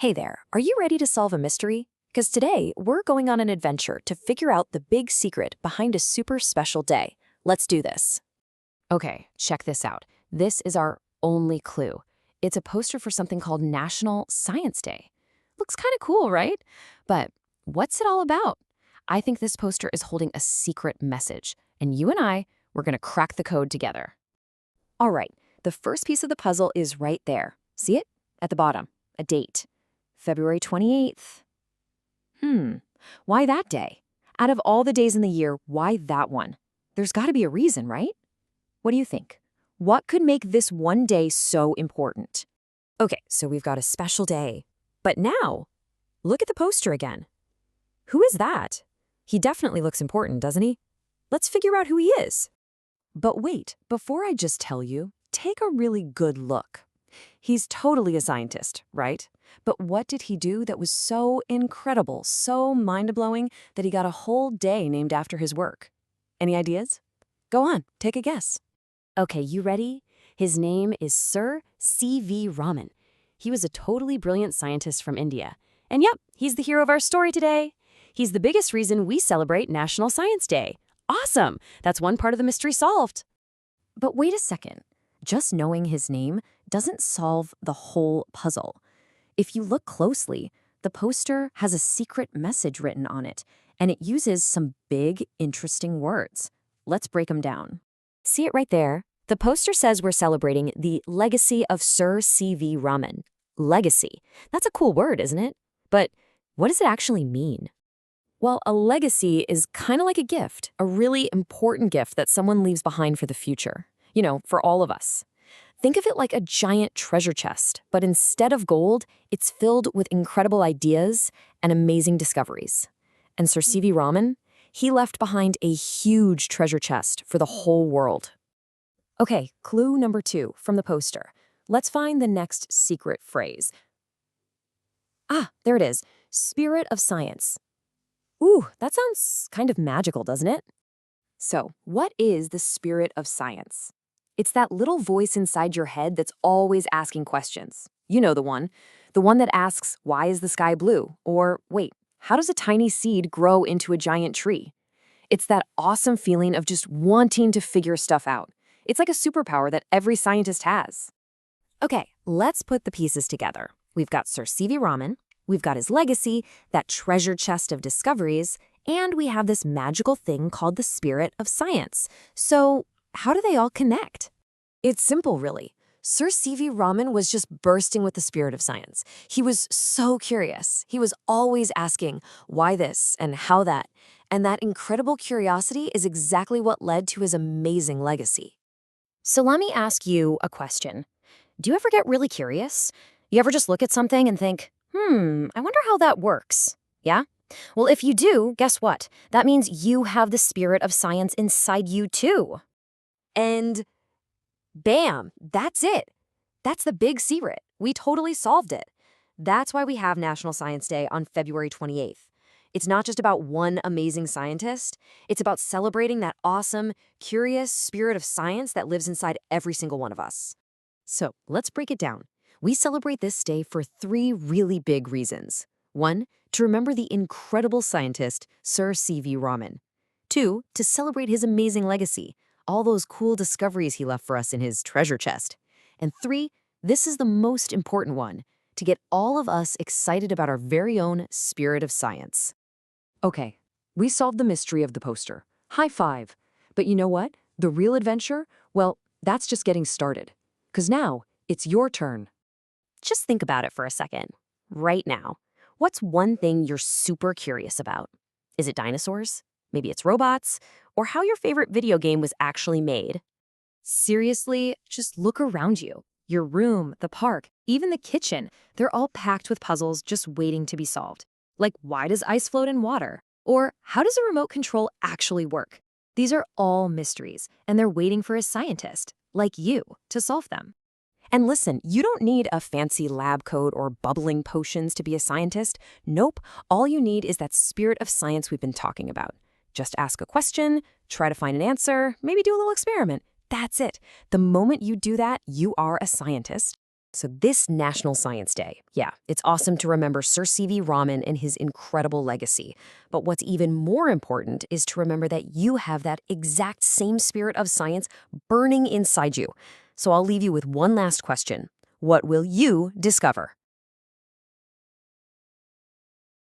Hey there, are you ready to solve a mystery? Because today, we're going on an adventure to figure out the big secret behind a super special day. Let's do this. Okay, check this out. This is our only clue. It's a poster for something called National Science Day. Looks kind of cool, right? But what's it all about? I think this poster is holding a secret message, and you and we're going to crack the code together. All right, the first piece of the puzzle is right there. See it? At the bottom, a date. February 28th. Why that day? Out of all the days in the year, why that one? There's got to be a reason, right? What do you think? What could make this one day so important? Okay, so we've got a special day. But now, look at the poster again. Who is that? He definitely looks important, doesn't he? Let's figure out who he is. But wait, before I just tell you, take a really good look. He's totally a scientist, right? But what did he do that was so incredible, so mind-blowing, that he got a whole day named after his work? Any ideas? Go on, take a guess. Okay, you ready? His name is Sir C.V. Raman. He was a totally brilliant scientist from India. And yep, he's the hero of our story today. He's the biggest reason we celebrate National Science Day. Awesome! That's one part of the mystery solved. But wait a second. Just knowing his name doesn't solve the whole puzzle. If you look closely, the poster has a secret message written on it, and it uses some big, interesting words. Let's break them down. See it right there? The poster says we're celebrating the legacy of Sir C.V. Raman. Legacy. That's a cool word, isn't it? But what does it actually mean? Well, a legacy is kind of like a gift, a really important gift that someone leaves behind for the future. You know, for all of us. Think of it like a giant treasure chest, but instead of gold, it's filled with incredible ideas and amazing discoveries. And Sir C.V. Raman, he left behind a huge treasure chest for the whole world. Okay, clue number 2 from the poster. Let's find the next secret phrase. Ah, there it is. Spirit of science. Ooh, that sounds kind of magical, doesn't it? So, what is the spirit of science? It's that little voice inside your head that's always asking questions. You know the one that asks, why is the sky blue? Or, wait, how does a tiny seed grow into a giant tree? It's that awesome feeling of just wanting to figure stuff out. It's like a superpower that every scientist has. Okay, let's put the pieces together. We've got Sir C.V. Raman, we've got his legacy, that treasure chest of discoveries, and we have this magical thing called the spirit of science. So, how do they all connect? It's simple, really. Sir C.V. Raman was just bursting with the spirit of science. He was so curious. He was always asking, why this and how that? And that incredible curiosity is exactly what led to his amazing legacy. So let me ask you a question. Do you ever get really curious? You ever just look at something and think, I wonder how that works? Yeah? Well, if you do, guess what? That means you have the spirit of science inside you too. And bam, that's it. That's the big secret. We totally solved it. That's why we have National Science Day on February 28th. It's not just about one amazing scientist. It's about celebrating that awesome, curious spirit of science that lives inside every single one of us. So let's break it down. We celebrate this day for 3 really big reasons. 1, to remember the incredible scientist, Sir C.V. Raman. 2, to celebrate his amazing legacy, all those cool discoveries he left for us in his treasure chest. And 3, this is the most important one, to get all of us excited about our very own spirit of science. Okay, we solved the mystery of the poster. High five. But you know what? The real adventure? Well, that's just getting started. 'Cause now, it's your turn. Just think about it for a second. Right now, what's one thing you're super curious about? Is it dinosaurs? Maybe it's robots? Or how your favorite video game was actually made? Seriously, just look around you. Your room, the park, even the kitchen, they're all packed with puzzles just waiting to be solved. Like, why does ice float in water? Or how does a remote control actually work? These are all mysteries, and they're waiting for a scientist, like you, to solve them. And listen, you don't need a fancy lab coat or bubbling potions to be a scientist. Nope, all you need is that spirit of science we've been talking about. Just ask a question, try to find an answer, maybe do a little experiment. That's it. The moment you do that, you are a scientist. So this National Science Day, yeah, it's awesome to remember Sir C.V. Raman and his incredible legacy. But what's even more important is to remember that you have that exact same spirit of science burning inside you. So I'll leave you with one last question. What will you discover?